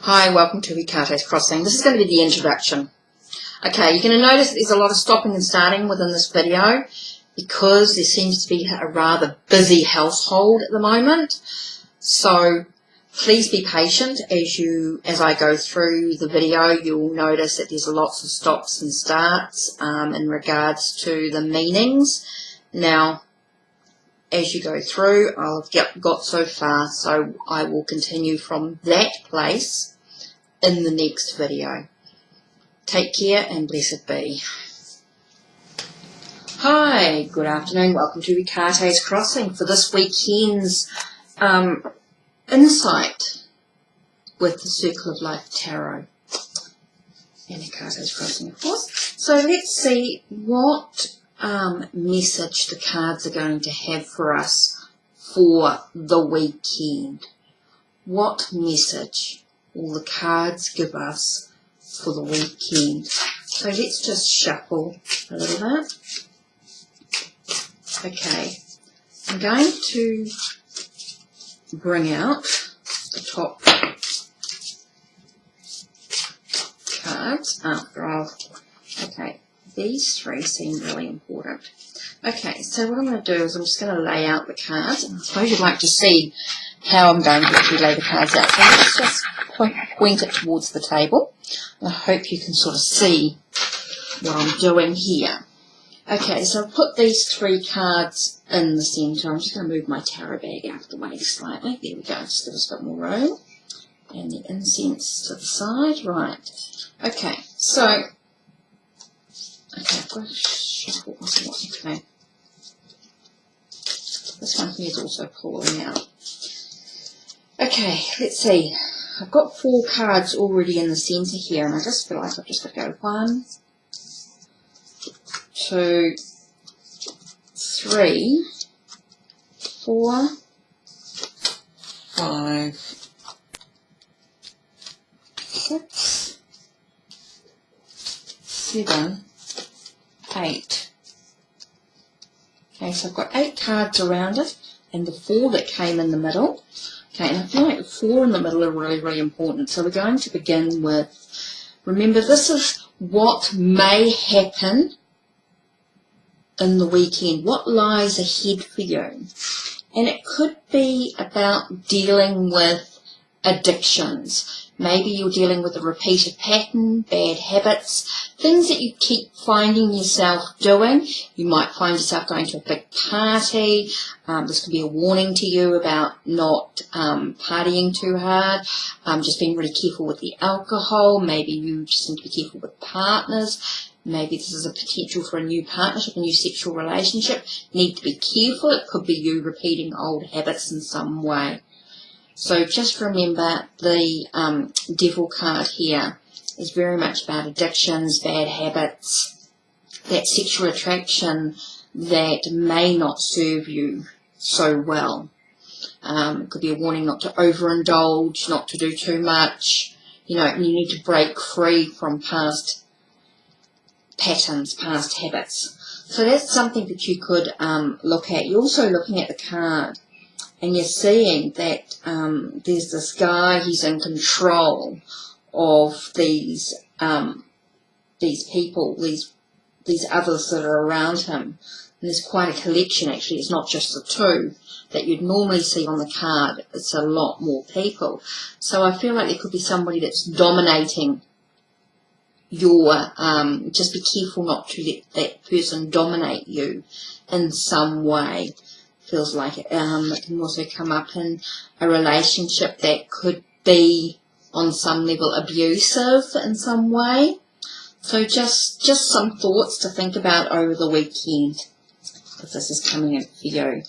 Hi, welcome to HeKate's Crossing. This is going to be the introduction. Okay, you're going to notice that there's a lot of stopping and starting within this video because there seems to be a rather busy household at the moment. So please be patient as I go through the video. You'll notice that there's lots of stops and starts in regards to the meanings. Now, as you go through, I'll have got so far, so I will continue from that place in the next video. Take care and blessed be. Hi, good afternoon, welcome to HeKate's Crossing for this weekend's insight with the Circle of Life Tarot and HeKate's Crossing, of course. So let's see what message the cards are going to have for us for the weekend. What message will the cards give us for the weekend? So let's just shuffle a little bit. Okay, I'm going to bring out the top cards after I've... Okay, these three seem really important. Okay, so what I'm going to do is I'm just going to lay out the cards. And I suppose you'd like to see how I'm going to actually lay the cards out. So let's just point it towards the table. I hope you can sort of see what I'm doing here. Okay, so I've put these three cards in the centre. I'm just going to move my tarot bag out of the way slightly. There we go, just give us a bit more room. And the incense to the side. Right. Okay, so... Okay, I've got to shuffle this one. Okay. This one here is also pulling out. Okay, let's see. I've got four cards already in the centre here, and I just feel like I've just got to go 1, 2, 3, 4, 5, 6, 7, 8. Okay, so I've got 8 cards around it, and the 4 that came in the middle. Okay, and I feel like the 4 in the middle are really, really important. So we're going to begin with, remember, this is what may happen in the weekend, what lies ahead for you. And it could be about dealing with addictions. Maybe you're dealing with a repeated pattern, bad habits, things that you keep finding yourself doing. You might find yourself going to a big party. This could be a warning to you about not partying too hard, just being really careful with the alcohol. Maybe you just need to be careful with partners. Maybe this is a potential for a new partnership, a new sexual relationship. You need to be careful. It could be you repeating old habits in some way. So just remember the Devil card here is very much about addictions, bad habits, that sexual attraction that may not serve you so well. It could be a warning not to overindulge, not to do too much. You know, you need to break free from past patterns, past habits. So that's something that you could look at. You're also looking at the card. And you're seeing that there's this guy, he's in control of these people, these others that are around him. And there's quite a collection, actually. It's not just the 2 that you'd normally see on the card. It's a lot more people. So I feel like there could be somebody that's dominating your, just be careful not to let that person dominate you in some way. Feels like it can also come up in a relationship that could be on some level abusive in some way. So just some thoughts to think about over the weekend, because this is coming in for you.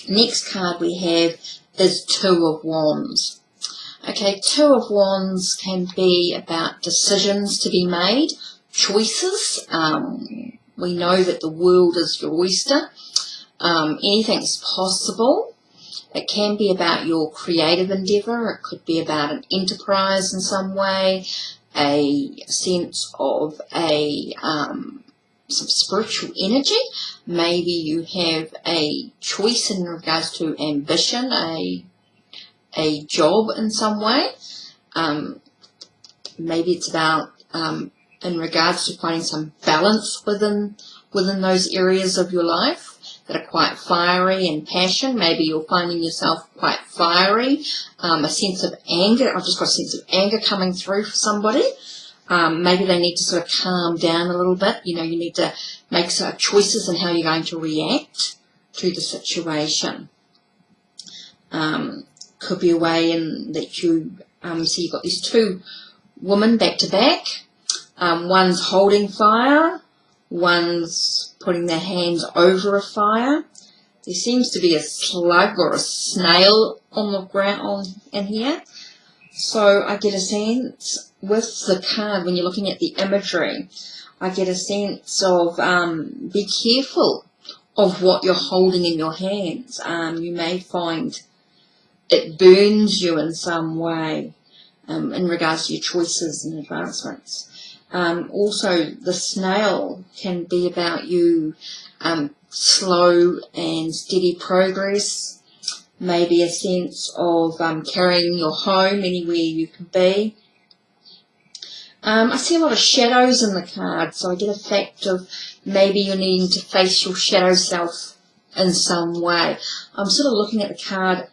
Next card we have is 2 of Wands. Okay, 2 of Wands can be about decisions to be made, choices. We know that the world is your oyster. Anything's possible. It can be about your creative endeavour. It could be about an enterprise in some way, a sense of some spiritual energy. Maybe you have a choice in regards to ambition, a job in some way. maybe it's about in regards to finding some balance within those areas of your life that are quite fiery and passion. Maybe you're finding yourself quite fiery, a sense of anger. I've just got a sense of anger coming through for somebody. Maybe they need to sort of calm down a little bit. You need to make some choices in how you're going to react to the situation. Could be a way in that you see you've got these two women back to back. One's holding fire, one's putting their hands over a fire. There seems to be a slug or a snail on the ground in here. So I get a sense with the card, when you're looking at the imagery, I get a sense of be careful of what you're holding in your hands. You may find it burns you in some way in regards to your choices and advancements. Also, the snail can be about you slow and steady progress, maybe a sense of carrying your home anywhere you can be. I see a lot of shadows in the card, so I get a fact of maybe you're needing to face your shadow self in some way. I'm sort of looking at the card,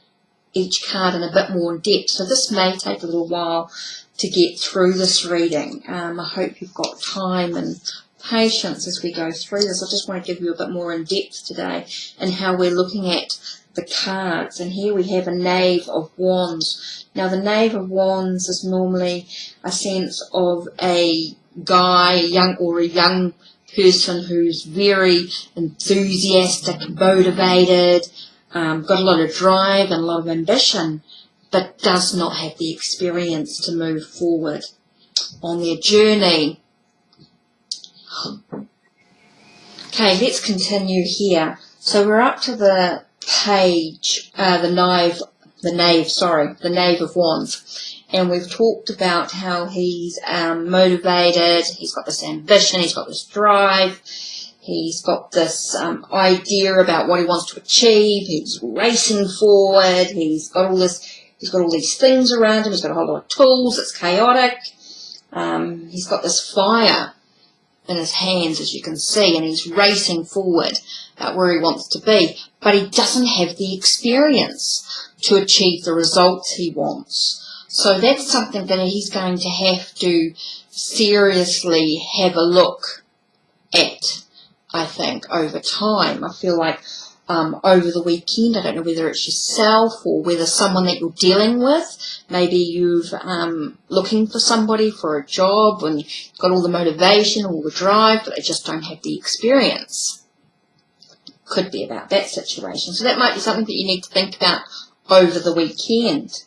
each card in a bit more depth, so this may take a little while to get through this reading. I hope you've got time and patience as we go through this. I just want to give you a bit more in depth today in how we're looking at the cards. And here we have a Knave of Wands. Now the Knave of Wands is normally a sense of a guy, a young person who's very enthusiastic, motivated, got a lot of drive and a lot of ambition, but does not have the experience to move forward on their journey. Okay, let's continue here. So we're up to the page, the Knave of Wands, and we've talked about how he's motivated, he's got this ambition, he's got this drive, he's got this idea about what he wants to achieve, he's racing forward, he's got all these things around him, he's got a whole lot of tools, it's chaotic, he's got this fire in his hands, as you can see, and he's racing forward about where he wants to be, but he doesn't have the experience to achieve the results he wants. So that's something that he's going to have to seriously have a look at, I think, over time. I feel like over the weekend, I don't know whether it's yourself or whether someone that you're dealing with, maybe you've looking for somebody for a job and you've got all the motivation, all the drive, but they just don't have the experience. Could be about that situation. So that might be something that you need to think about over the weekend.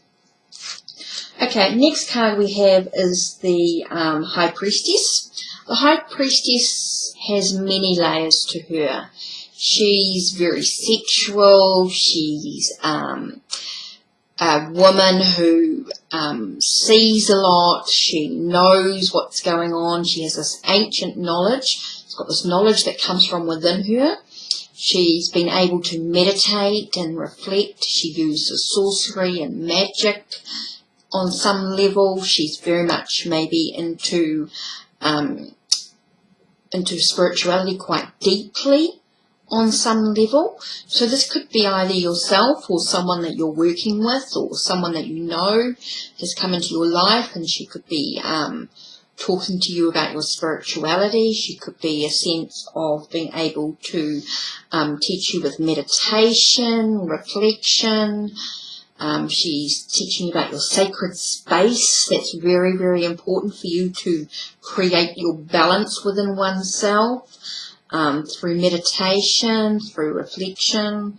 Okay, next card we have is the High Priestess. The High Priestess has many layers to her. She's very sexual. She's a woman who sees a lot. She knows what's going on. She has this ancient knowledge. She's got this knowledge that comes from within her. She's been able to meditate and reflect. She uses sorcery and magic on some level. She's very much maybe into spirituality quite deeply on some level. So this could be either yourself or someone that you're working with or someone that you know has come into your life, and she could be talking to you about your spirituality. She could be a sense of being able to teach you with meditation, reflection. She's teaching you about your sacred space. That's very, very important for you to create your balance within oneself through meditation, through reflection.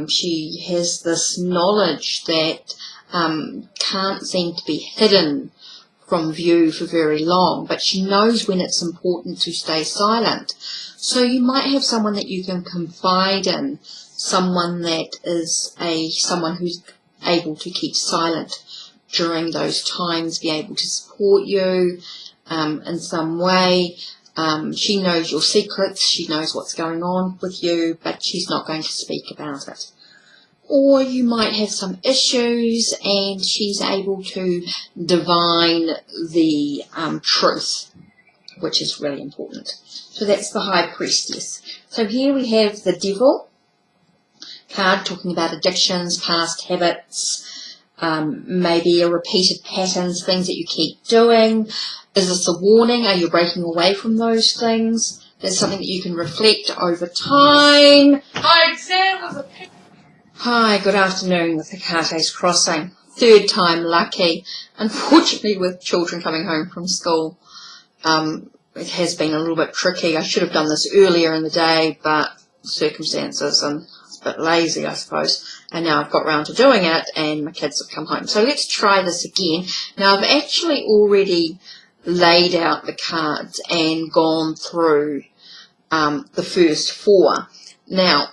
She has this knowledge that can't seem to be hidden from view for very long, but she knows when it's important to stay silent. So you might have someone that you can confide in, someone that is someone who's able to keep silent during those times, be able to support you in some way. She knows your secrets, she knows what's going on with you, but she's not going to speak about it. or you might have some issues and she's able to divine the truth, which is really important. So that's the High Priestess. So here we have the Devil card talking about addictions, past habits, maybe a repeated patterns, things that you keep doing. Is this a warning? Are you breaking away from those things? That's something that you can reflect over time. My exam was a pick. Hi, good afternoon with HeKate's Crossing. Third time lucky. Unfortunately, with children coming home from school, it has been a little bit tricky. I should have done this earlier in the day, but circumstances and it's a bit lazy, I suppose. And now I've got round to doing it and my kids have come home. So let's try this again. Now I've actually already laid out the cards and gone through the first 4. Now,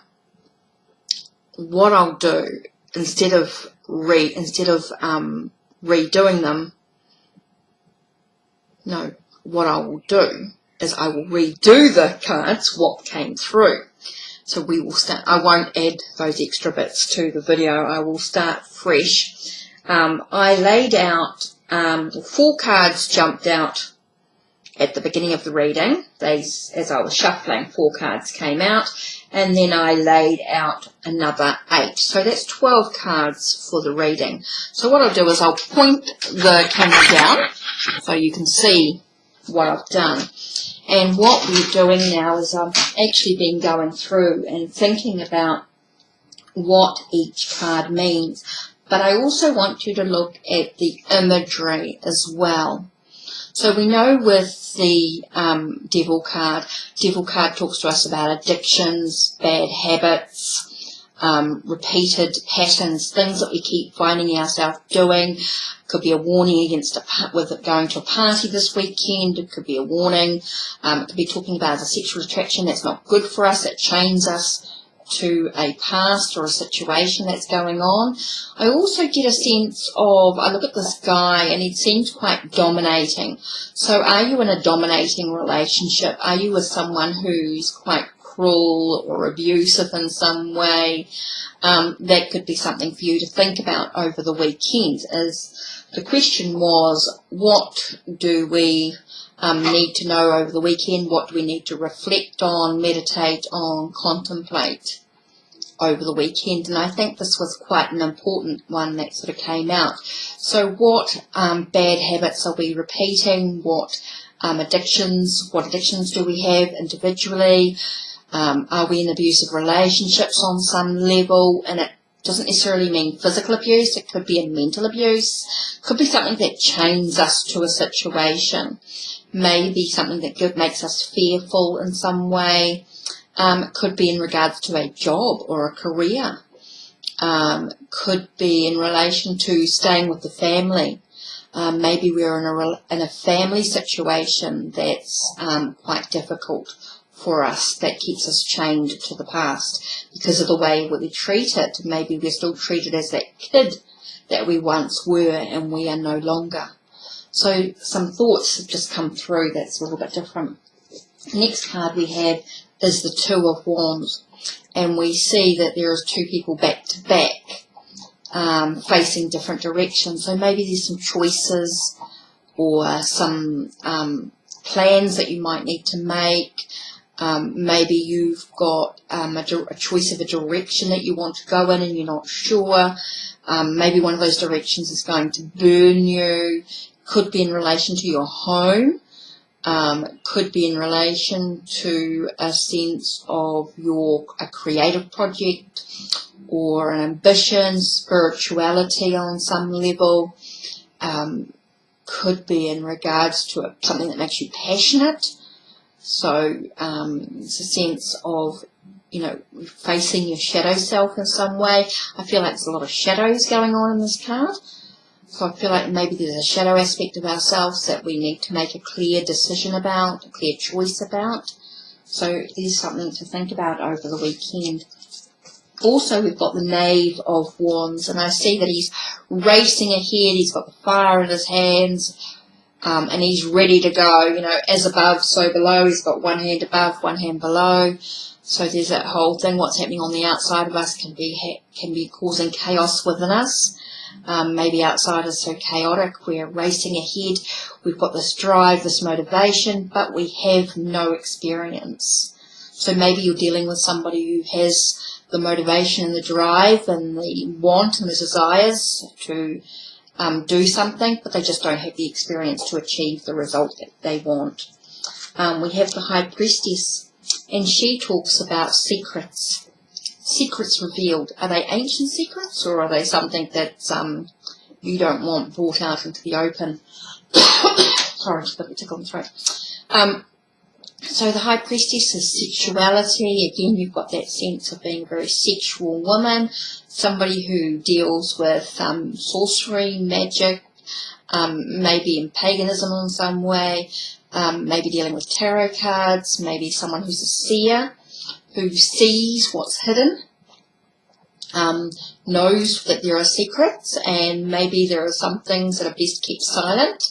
what I'll do, instead of redoing them, no, what I will do is I will redo the cards, what came through. So we will start, I won't add those extra bits to the video, I will start fresh. I laid out, 4 cards jumped out at the beginning of the reading. As I was shuffling, 4 cards came out, and then I laid out another 8. So that's 12 cards for the reading. So what I'll do is I'll point the camera down so you can see what I've done. And what we're doing now is I've actually been going through and thinking about what each card means. But I also want you to look at the imagery as well. So we know with the Devil card talks to us about addictions, bad habits, repeated patterns, things that we keep finding ourselves doing. Could be a warning against going to a party this weekend. It could be a warning. It could be talking about a sexual attraction that's not good for us. It chains us to a past or a situation that's going on. I also get a sense of, I look at this guy and he seems quite dominating. So are you in a dominating relationship? Are you with someone who's quite cruel or abusive in some way? That could be something for you to think about over the weekend. The question was, what do we need to know over the weekend? What do we need to reflect on, meditate on, contemplate over the weekend? And I think this was quite an important one that sort of came out. So what bad habits are we repeating? What addictions do we have individually? Are we in abusive relationships on some level? And it doesn't necessarily mean physical abuse. It could be a mental abuse. It could be something that chains us to a situation. Maybe something that makes us fearful in some way. It could be in regards to a job or a career. Could be in relation to staying with the family. Maybe we're in a family situation that's quite difficult for us, that keeps us chained to the past because of the way we're treated. Maybe we're still treated as that kid that we once were and we are no longer. So some thoughts have just come through that's a little bit different. The next card we have is the 2 of Wands, and we see that there is 2 people back to back facing different directions. So maybe there's some choices or some plans that you might need to make. Maybe you've got a choice of a direction that you want to go in and you're not sure. Maybe one of those directions is going to burn you. Could be in relation to your home. Could be in relation to a sense of a creative project or an ambition, spirituality on some level. Could be in regards to something that makes you passionate. So it's a sense of, facing your shadow self in some way. I feel like there's a lot of shadows going on in this card. So I feel like maybe there's a shadow aspect of ourselves that we need to make a clear decision about, a clear choice about. So there's something to think about over the weekend. Also, we've got the Knave of Wands, and I see that he's racing ahead. He's got the fire in his hands. And he's ready to go, as above, so below. He's got one hand above, one hand below. So there's that whole thing, what's happening on the outside of us can be causing chaos within us. Maybe outside is so chaotic, we're racing ahead, we've got this drive, this motivation, but we have no experience. So maybe you're dealing with somebody who has the motivation and the drive and the want and the desires to do something, but they just don't have the experience to achieve the result that they want. We have the High Priestess, and she talks about secrets. Secrets revealed. Are they ancient secrets, or are they something that you don't want brought out into the open? Sorry, just a bit of a tickle in the throat. So the High Priestess is sexuality. Again, you've got that sense of being a very sexual woman, somebody who deals with sorcery, magic, maybe in paganism in some way, maybe dealing with tarot cards, maybe someone who's a seer, who sees what's hidden, knows that there are secrets, and maybe there are some things that are best kept silent,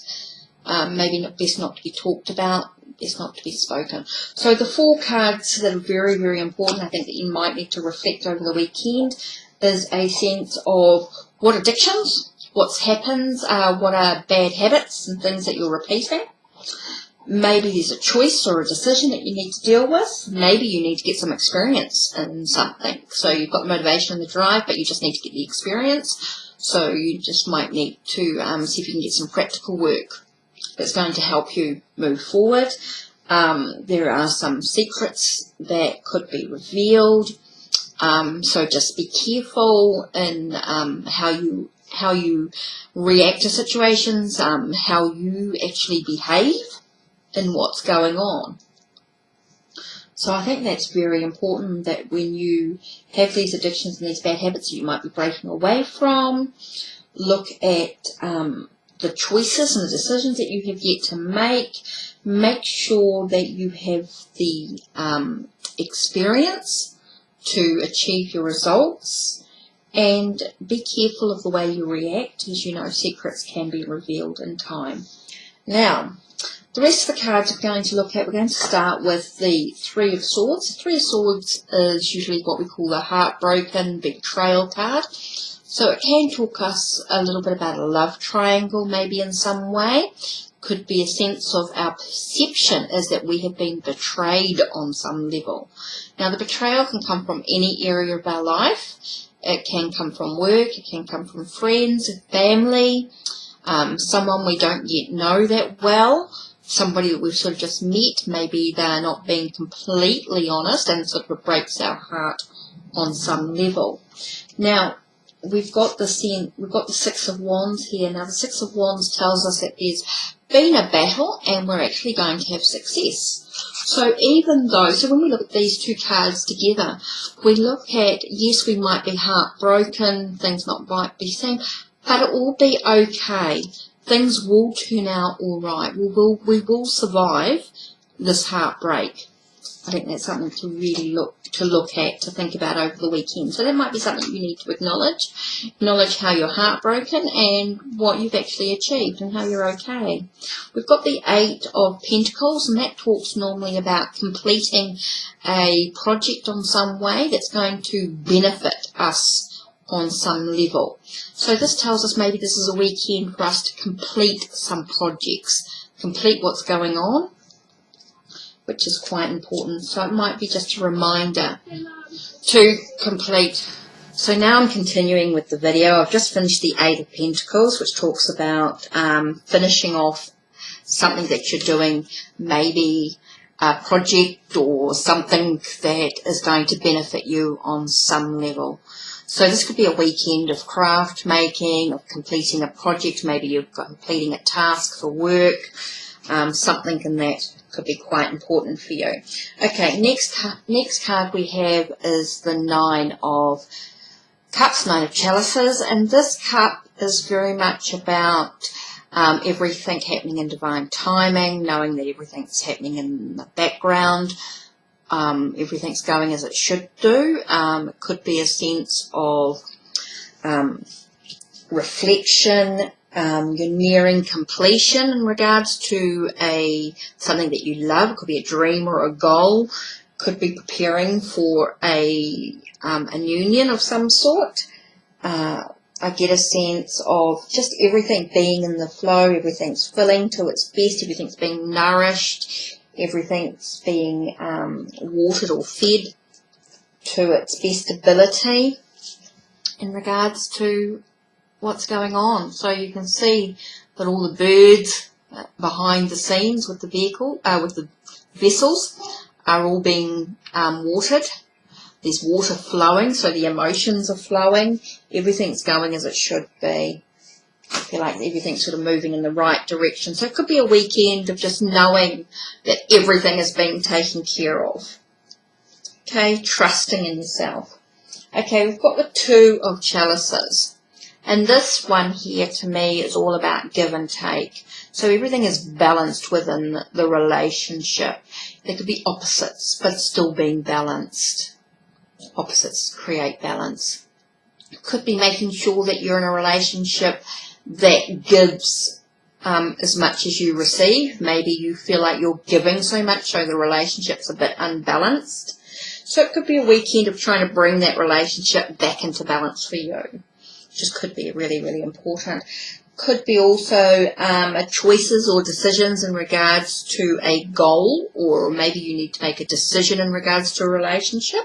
maybe best not to be talked about, best not to be spoken. So the 4 cards that are very, very important, I think that you might need to reflect over the weekend, is a sense of what addictions, what's happened, what are bad habits and things that you're repeating. Maybe there's a choice or a decision that you need to deal with. Maybe you need to get some experience in something. So you've got the motivation and the drive, but you just need to get the experience. So you just might need to see if you can get some practical work that's going to help you move forward. There are some secrets that could be revealed. So just be careful in how you react to situations, how you actually behave in what's going on. So I think that's very important, that when you have these addictions and these bad habits that you might be breaking away from, look at the choices and the decisions that you have yet to make. Make sure that you have the experience to achieve your results, and be careful of the way you react. As you know, secrets can be revealed in time. Now, the rest of the cards we're going to look at, we're going to start with the 3 of Swords. The 3 of Swords is usually what we call the heartbroken betrayal card. So it can talk us a little bit about a love triangle, maybe in some way. Could be a sense of our perception is that we have been betrayed on some level. Now, the betrayal can come from any area of our life. It can come from work, it can come from friends, family, someone we don't yet know that well, somebody that we've sort of just met. Maybe they're not being completely honest, and sort of breaks our heart on some level. Now, we've got the 6 of Wands here. Now, the 6 of Wands tells us that there's been a battle and we're actually going to have success. So even though, so when we look at these 2 cards together, we look at, yes, we might be heartbroken, things not might be seen, but it will be okay. Things will turn out all right. We will survive this heartbreak. I think that's something to really look at, to think about over the weekend. So that might be something you need to acknowledge how you're heartbroken and what you've actually achieved and how you're okay. We've got the 8 of Pentacles, and that talks normally about completing a project on some way that's going to benefit us on some level. So this tells us maybe this is a weekend for us to complete some projects, complete what's going on, which is quite important. So it might be just a reminder to complete. So now I'm continuing with the video. I've just finished the 8 of Pentacles, which talks about finishing off something that you're doing, maybe a project or something that is going to benefit you on some level. So this could be a weekend of craft making, of completing a project. Maybe you're completing a task for work, something in that could be quite important for you. Okay, next card we have is the 9 of Cups, 9 of Chalices, and this cup is very much about everything happening in divine timing, knowing that everything's happening in the background, everything's going as it should do. It could be a sense of reflection. You're nearing completion in regards to something that you love. It could be a dream or a goal. could be preparing for an union of some sort. I get a sense of just everything being in the flow, everything's filling to its best, everything's being nourished, everything's being watered or fed to its best ability in regards to what's going on. So you can see that all the birds behind the scenes with the vessels are all being watered. There's water flowing, so the emotions are flowing. Everything's going as it should be. I feel like everything's sort of moving in the right direction. So it could be a weekend of just knowing that everything is being taken care of. Okay, trusting in yourself. Okay, we've got the Two of Chalices. And this one here to me is all about give and take. So everything is balanced within the relationship. There could be opposites, but still being balanced. Opposites create balance. Could be making sure that you're in a relationship that gives as much as you receive. Maybe you feel like you're giving so much, so the relationship's a bit unbalanced. So it could be a weekend of trying to bring that relationship back into balance for you. Just could be really, really important. Could be also choices or decisions in regards to a goal, or maybe you need to make a decision in regards to a relationship,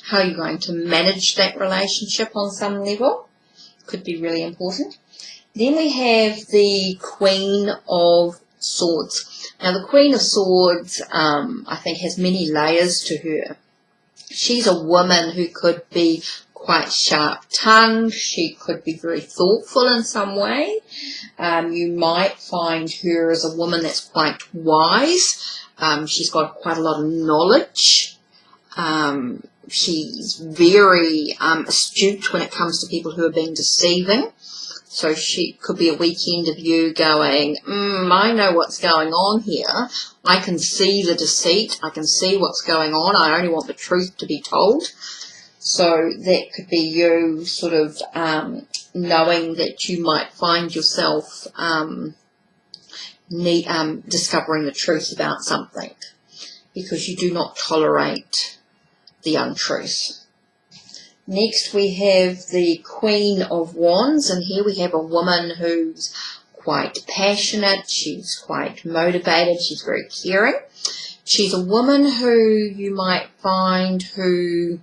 how you're going to manage that relationship on some level. Could be really important. Then we have the Queen of Swords. Now the Queen of Swords I think has many layers to her. She's a woman who could be quite sharp-tongued. She could be very thoughtful in some way. You might find her as a woman that's quite wise. She's got quite a lot of knowledge. She's very astute when it comes to people who are being deceiving. So she could be a weekend of you going, I know what's going on here. I can see the deceit. I can see what's going on. I only want the truth to be told. So that could be you sort of knowing that you might find yourself discovering the truth about something, because you do not tolerate the untruth. Next we have the Queen of Wands, and here we have a woman who's quite passionate, she's quite motivated, she's very caring. She's a woman who you might find who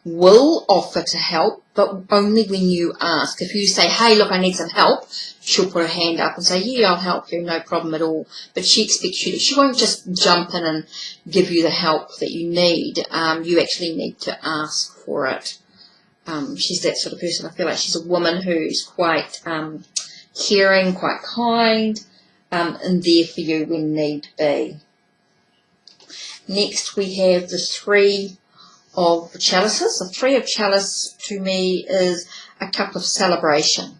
will offer to help, but only when you ask. If you say, hey, look, I need some help, she'll put her hand up and say, yeah, I'll help you, no problem at all. But she expects you to, she won't just jump in and give you the help that you need. You actually need to ask for it. She's that sort of person. I feel like she's a woman who's quite caring, quite kind, and there for you when need be. Next we have the Three of Chalices. The Three of Chalice to me is a cup of celebration.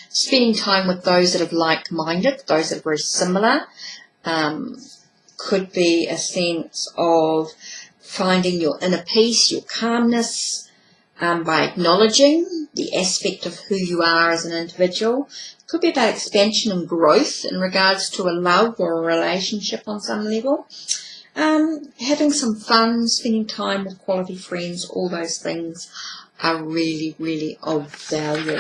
Spending time with those that are like-minded, those that are very similar. Could be a sense of finding your inner peace, your calmness, by acknowledging the aspect of who you are as an individual. It could be about expansion and growth in regards to a love or a relationship on some level. Having some fun, spending time with quality friends, all those things are really, really of value.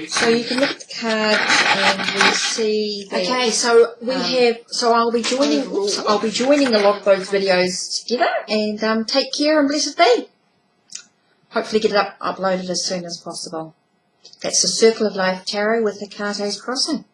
So you can look at the cards and we see that, okay, so we have, so I'll be joining a lot of those videos together, and take care and blessed be. Hopefully get it uploaded as soon as possible. That's the Circle of Life Tarot with HeKate's Crossing.